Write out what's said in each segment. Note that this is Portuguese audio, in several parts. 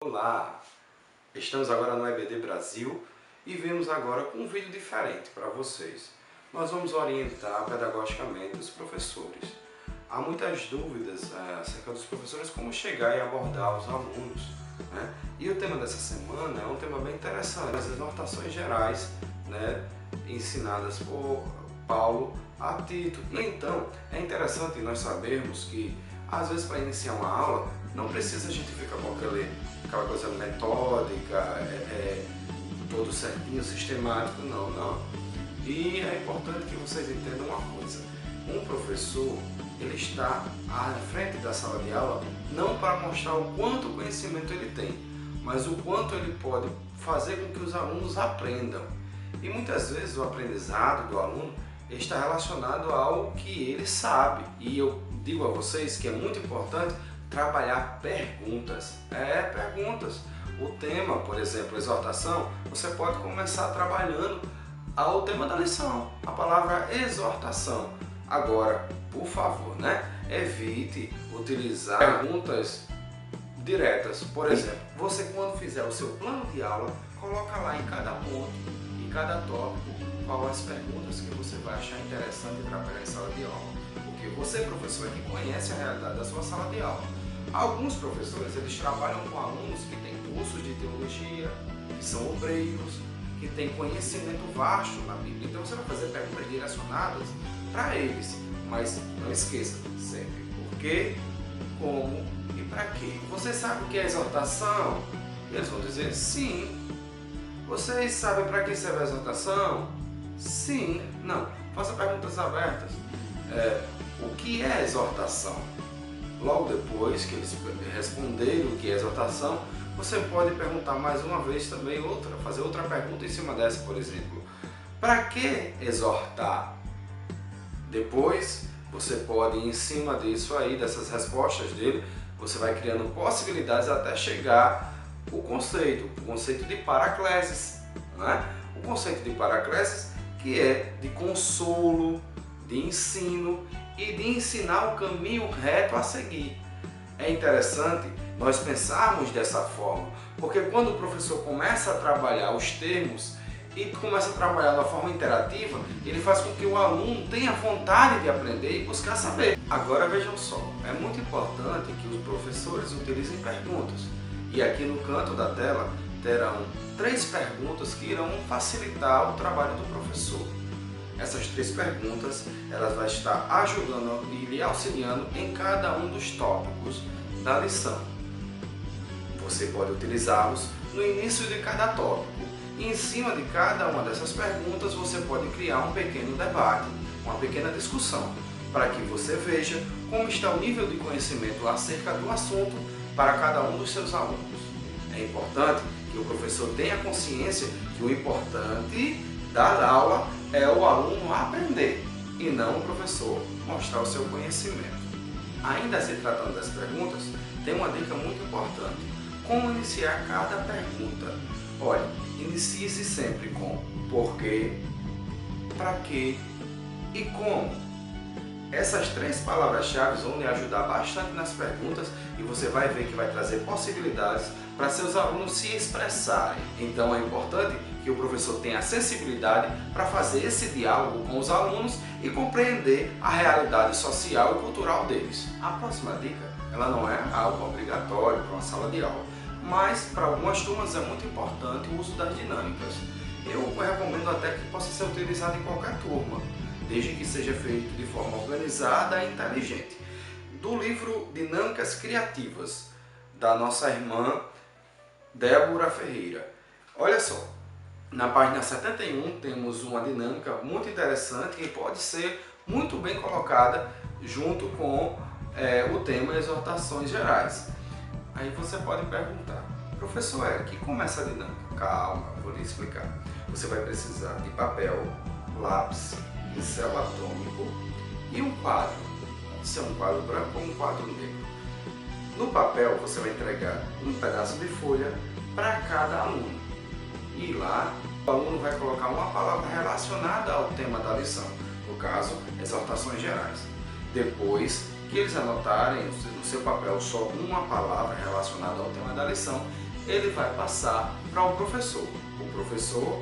Olá! Estamos agora no EBD Brasil e vemos agora com um vídeo diferente para vocês. Nós vamos orientar pedagogicamente os professores. Há muitas dúvidas acerca dos professores, como chegar e abordar os alunos, né? E o tema dessa semana é um tema bem interessante, as exortações gerais, né, ensinadas por Paulo a Tito. E então, é interessante nós sabermos que, às vezes, para iniciar uma aula, não precisa a gente ficar com aquela coisa metódica, todo certinho, sistemático, não. E é importante que vocês entendam uma coisa. Um professor, ele está à frente da sala de aula não para mostrar o quanto conhecimento ele tem, mas o quanto ele pode fazer com que os alunos aprendam. E muitas vezes o aprendizado do aluno está relacionado ao que ele sabe. E eu digo a vocês que é muito importante trabalhar perguntas. Perguntas. O tema, por exemplo, exortação, você pode começar trabalhando o tema da lição, a palavra exortação. Agora, por favor, evite utilizar perguntas diretas. Por exemplo, você quando fizer o seu plano de aula, coloca lá em cada ponto, em cada tópico, quais as perguntas que você vai achar interessante trabalhar em sala de aula. Porque você, professor, é que conhece a realidade da sua sala de aula. Alguns professores, eles trabalham com alunos que têm cursos de teologia, que são obreiros, que têm conhecimento vasto na Bíblia. Então você vai fazer perguntas direcionadas para eles. Mas não esqueça sempre por quê, como e para quê. Você sabe o que é exortação? E eles vão dizer sim. Vocês sabem para que serve a exortação? Sim. Não. Faça perguntas abertas. O que é exortação? Logo depois que eles responderem o que é exortação, você pode perguntar mais uma vez também fazer outra pergunta em cima dessa, por exemplo. Para que exortar? Depois, você pode, em cima disso aí, dessas respostas dele, você vai criando possibilidades até chegar o conceito de paracleses, né? O conceito de paracleses, que é de consolo, de ensino e de ensinar o caminho reto a seguir. É interessante nós pensarmos dessa forma, porque quando o professor começa a trabalhar os termos e começa a trabalhar de uma forma interativa, ele faz com que o aluno tenha vontade de aprender e buscar saber. Agora vejam só, é muito importante que os professores utilizem perguntas. E aqui no canto da tela terão 3 perguntas que irão facilitar o trabalho do professor. Essas 3 perguntas, elas vão estar ajudando e lhe auxiliando em cada um dos tópicos da lição. Você pode utilizá-los no início de cada tópico. E em cima de cada uma dessas perguntas, você pode criar um pequeno debate, uma pequena discussão, para que você veja como está o nível de conhecimento acerca do assunto para cada um dos seus alunos. É importante que o professor tenha consciência que o importante da aula é o aluno aprender e não o professor mostrar o seu conhecimento. Ainda se tratando das perguntas, tem uma dica muito importante. Como iniciar cada pergunta? Olha, inicie-se sempre com porquê, para quê e como. Essas 3 palavras-chave vão lhe ajudar bastante nas perguntas e você vai ver que vai trazer possibilidades para seus alunos se expressarem. Então é importante que o professor tenha sensibilidade para fazer esse diálogo com os alunos e compreender a realidade social e cultural deles. A próxima dica, ela não é algo obrigatório para uma sala de aula, mas para algumas turmas é muito importante o uso das dinâmicas. Eu recomendo até que possa ser utilizado em qualquer turma, desde que seja feito de forma organizada e inteligente. Do livro Dinâmicas Criativas, da nossa irmã Débora Ferreira. Olha só, na página 71 temos uma dinâmica muito interessante que pode ser muito bem colocada junto com o tema Exortações Gerais. Aí você pode perguntar, professor, que como é essa dinâmica? Calma, vou lhe explicar. Você vai precisar de papel, lápis, pincel atômico e um quadro. Pode ser um quadro branco ou um quadro negro. No papel você vai entregar um pedaço de folha para cada aluno. E lá o aluno vai colocar uma palavra relacionada ao tema da lição, no caso, exortações gerais. Depois que eles anotarem no seu papel só uma palavra relacionada ao tema da lição, ele vai passar para o professor. O professor,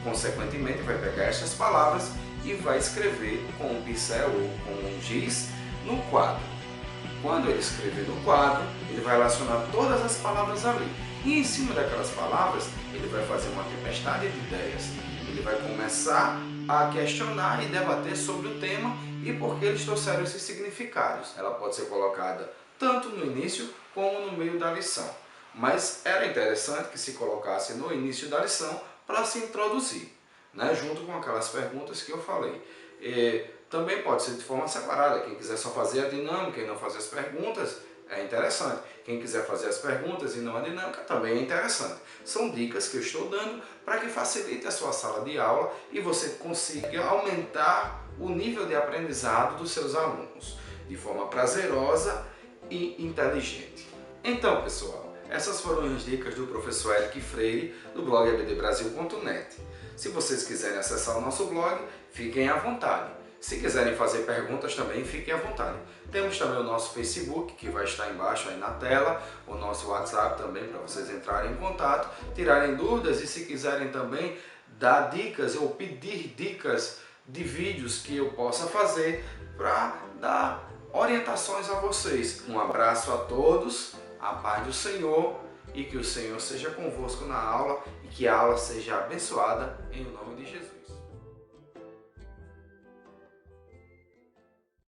consequentemente, vai pegar essas palavras e vai escrever com um pincel ou com um giz no quadro. Quando ele escrever no quadro, ele vai relacionar todas as palavras ali. E em cima daquelas palavras, ele vai fazer uma tempestade de ideias. Ele vai começar a questionar e debater sobre o tema e por que eles trouxeram esses significados. Ela pode ser colocada tanto no início como no meio da lição. Mas era interessante que se colocasse no início da lição para se introduzir, né? Junto com aquelas perguntas que eu falei. Também pode ser de forma separada. Quem quiser só fazer a dinâmica e não fazer as perguntas, é interessante. Quem quiser fazer as perguntas e não a dinâmica, também é interessante. São dicas que eu estou dando para que facilite a sua sala de aula e você consiga aumentar o nível de aprendizado dos seus alunos de forma prazerosa e inteligente. Então, pessoal, essas foram as dicas do professor Eric Freire do blog ebdbrasil.net. Se vocês quiserem acessar o nosso blog, fiquem à vontade. Se quiserem fazer perguntas também, fiquem à vontade. Temos também o nosso Facebook, que vai estar embaixo aí na tela, o nosso WhatsApp também para vocês entrarem em contato, tirarem dúvidas e se quiserem também dar dicas ou pedir dicas de vídeos que eu possa fazer para dar orientações a vocês. Um abraço a todos, a paz do Senhor e que o Senhor seja convosco na aula e que a aula seja abençoada em nome de Jesus.